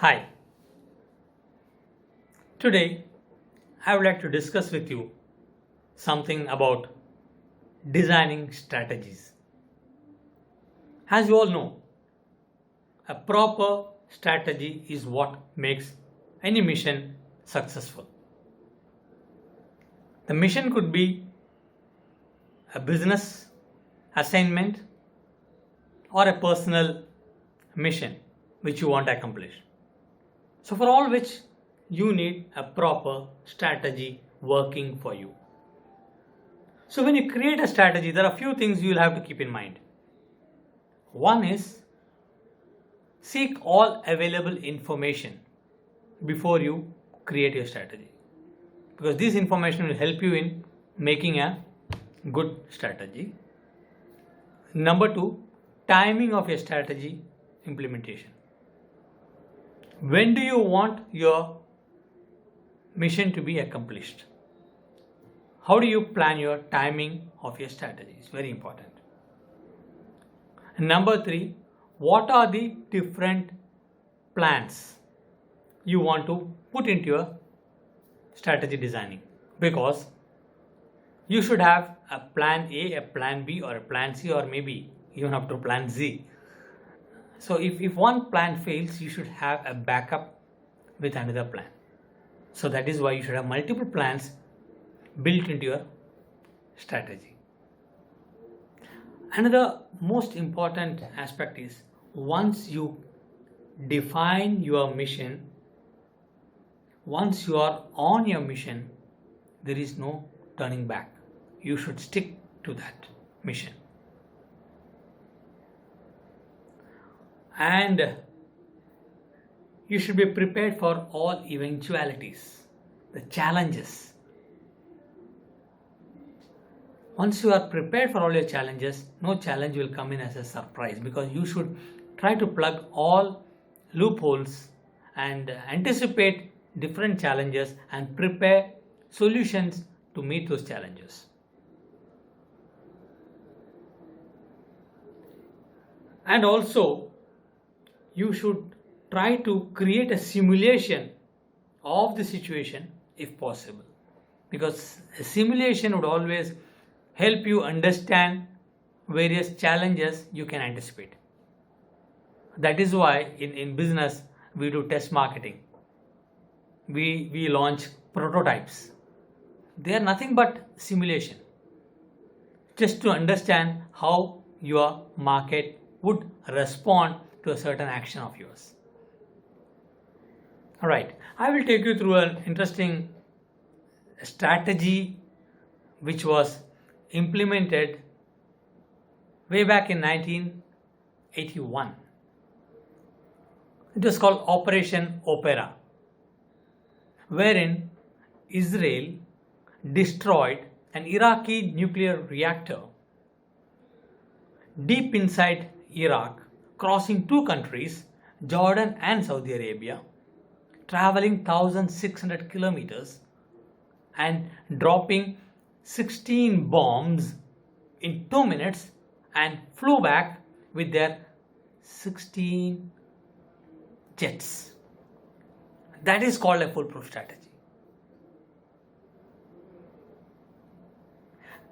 Hi, today I would like to discuss with you something about designing strategies. As you all know, a proper strategy is what makes any mission successful. The mission could be a business assignment or a personal mission which you want to accomplish. So, for all which you need a proper strategy working for you. So, when you create a strategy, there are a few things you will have to keep in mind. One is seek all available information before you create your strategy, because this information will help you in making a good strategy. Number two, timing of your strategy implementation. When do you want your mission to be accomplished? How do you plan your timing of your strategy? It's very important. And number three, what are the different plans you want to put into your strategy designing? Because you should have a plan A, a plan B, or a plan C, or maybe even up to plan Z. So if one plan fails, you should have a backup with another plan. So that is why you should have multiple plans built into your strategy. Another most important aspect is once you define your mission, once you are on your mission, there is no turning back. You should stick to that mission. And you should be prepared for all eventualities, the challenges. Once you are prepared for all your challenges, no challenge will come in as a surprise, because you should try to plug all loopholes and anticipate different challenges and prepare solutions to meet those challenges. And also, you should try to create a simulation of the situation if possible, because a simulation would always help you understand various challenges you can anticipate. That is why in business we do test marketing. We launch prototypes. They are nothing but simulation, just to understand how your market would respond to a certain action of yours. Alright, I will take you through an interesting strategy which was implemented way back in 1981. It was called Operation Opera, wherein Israel destroyed an Iraqi nuclear reactor deep inside Iraq, crossing two countries, Jordan and Saudi Arabia, traveling 1,600 kilometers and dropping 16 bombs in 2 minutes, and flew back with their 16 jets. That is called a foolproof strategy.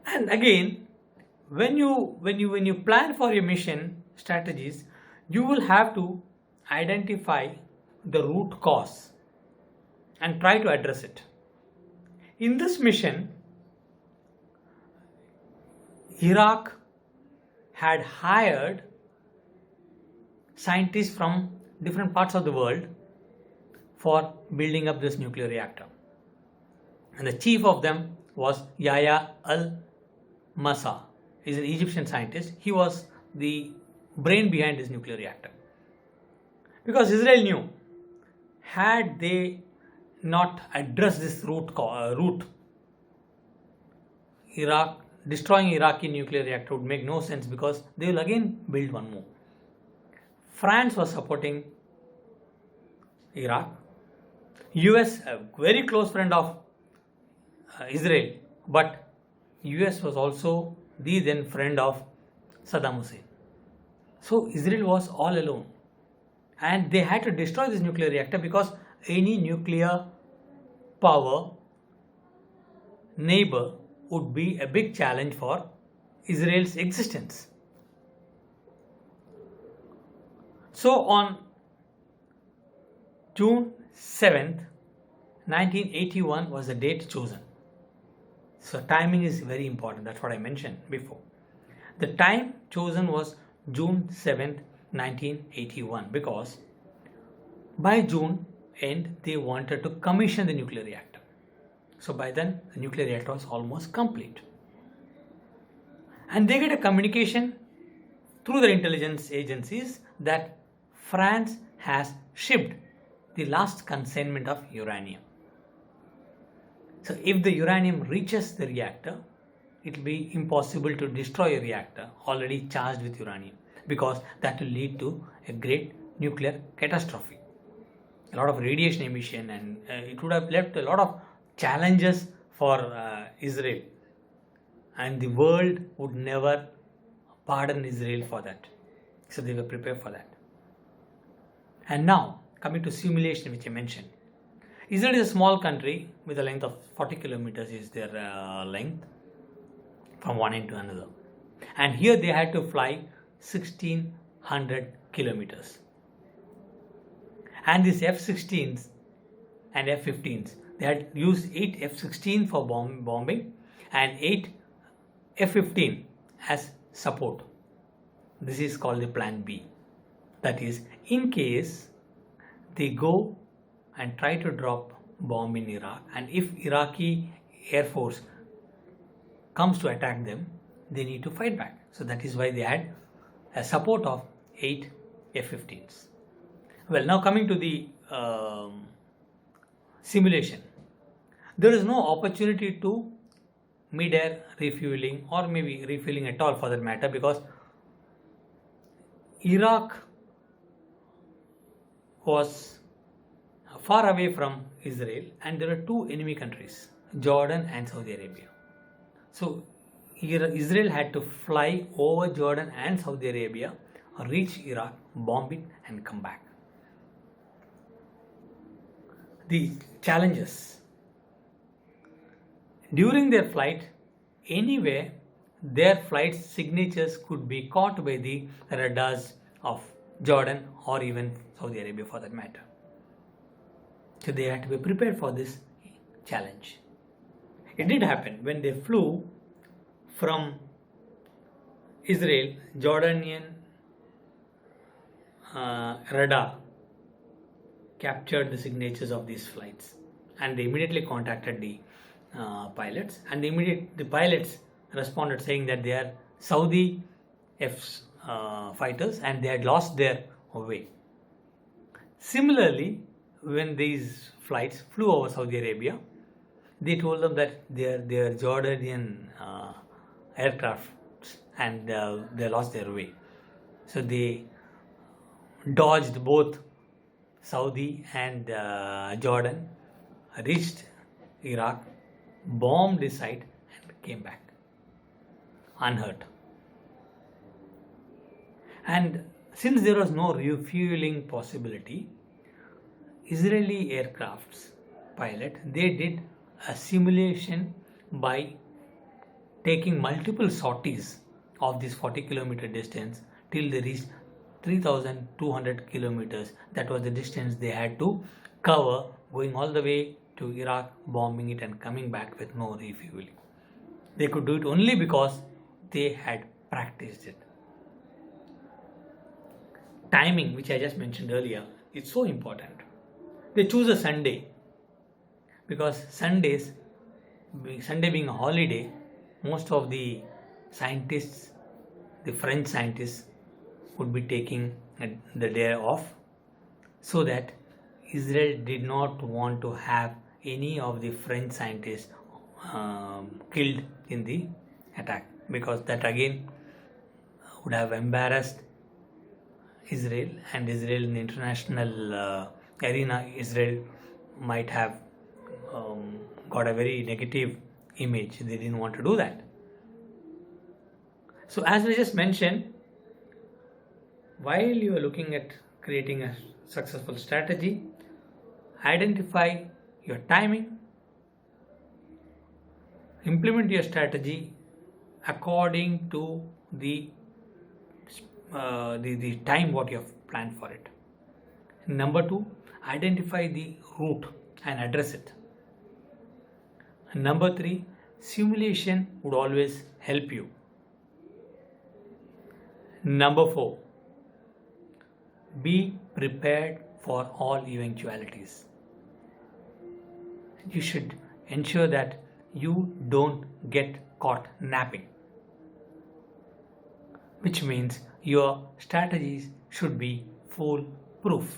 And again, when you plan for your mission strategies, you will have to identify the root cause and try to address it. In this mission, Iraq had hired scientists from different parts of the world for building up this nuclear reactor. And the chief of them was Yahya al-Massa. He's an Egyptian scientist. He was the brain behind this nuclear reactor. Because Israel knew, had they not addressed this root, destroying Iraqi nuclear reactor would make no sense, because they will again build one more. France was supporting Iraq. US, a very close friend of Israel, but US was also the then friend of Saddam Hussein. So Israel was all alone. and they had to destroy this nuclear reactor because any nuclear power neighbor would be a big challenge for Israel's existence. So on June 7th, 1981 was the date chosen. So timing is very important. That's what I mentioned before. The time chosen was June 7th, 1981 because by June end they wanted to commission the nuclear reactor. So by then the nuclear reactor was almost complete. And they get a communication through their intelligence agencies that France has shipped the last consignment of uranium. So if the uranium reaches the reactor, it will be impossible to destroy a reactor already charged with uranium, because that will lead to a great nuclear catastrophe. A lot of radiation emission, and it would have left a lot of challenges for Israel, and the world would never pardon Israel for that. So they were prepared for that. And now coming to simulation, which I mentioned. Israel is a small country with a length of 40 kilometers is their length from one end to another. And here they had to fly 1600 kilometers. And these F-16s and F-15s, they had used 8 F-16 for bombing and 8 F-15 as support. This is called the plan B. That is, in case they go and try to drop bomb in Iraq, and if Iraqi Air Force comes to attack them, they need to fight back. So that is why they had a support of 8 F-15s. Well, now coming to the simulation. There is no opportunity to mid-air refueling, or maybe refueling at all for that matter, because Iraq was far away from Israel, and there were two enemy countries, Jordan and Saudi Arabia. So Israel had to fly over Jordan and Saudi Arabia, reach Iraq, bomb it, and come back. The challenges. During their flight, anyway, their flight signatures could be caught by the radars of Jordan or even Saudi Arabia for that matter. So they had to be prepared for this challenge. It did happen when they flew from Israel. Jordanian radar captured the signatures of these flights, and they immediately contacted the pilots, and the pilots responded saying that they are Saudi fighters and they had lost their way. Similarly, when these flights flew over Saudi Arabia, they told them that they are Jordanian aircrafts and they lost their way. So they dodged both Saudi and Jordan, reached Iraq, bombed the site, and came back unhurt. And since there was no refueling possibility, Israeli aircraft's pilot, they did a simulation by taking multiple sorties of this 40-kilometer distance till they reached 3,200 kilometers. That was the distance they had to cover, going all the way to Iraq, bombing it, and coming back with no refueling. They could do it only because they had practiced it. Timing, which I just mentioned earlier, is so important. They choose a Sunday because Sunday being a holiday, most of the scientists, the French scientists, would be taking the day off, so that Israel did not want to have any of the French scientists killed in the attack, because that again would have embarrassed Israel, and Israel in the international arena, Israel might have got a very negative image. They didn't want to do that. So as we just mentioned, while you are looking at creating a successful strategy. Identify your timing. Implement your strategy according to the time what you have planned for it. Number 2, identify the route and address it. Number 3, simulation would always help you. Number 4, be prepared for all eventualities. You should ensure that you don't get caught napping, which means your strategies should be foolproof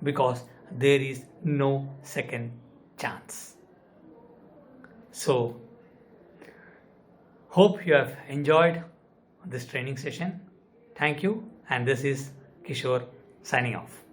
because there is no second chance. So, hope you have enjoyed this training session. Thank you, and this is Kishore signing off.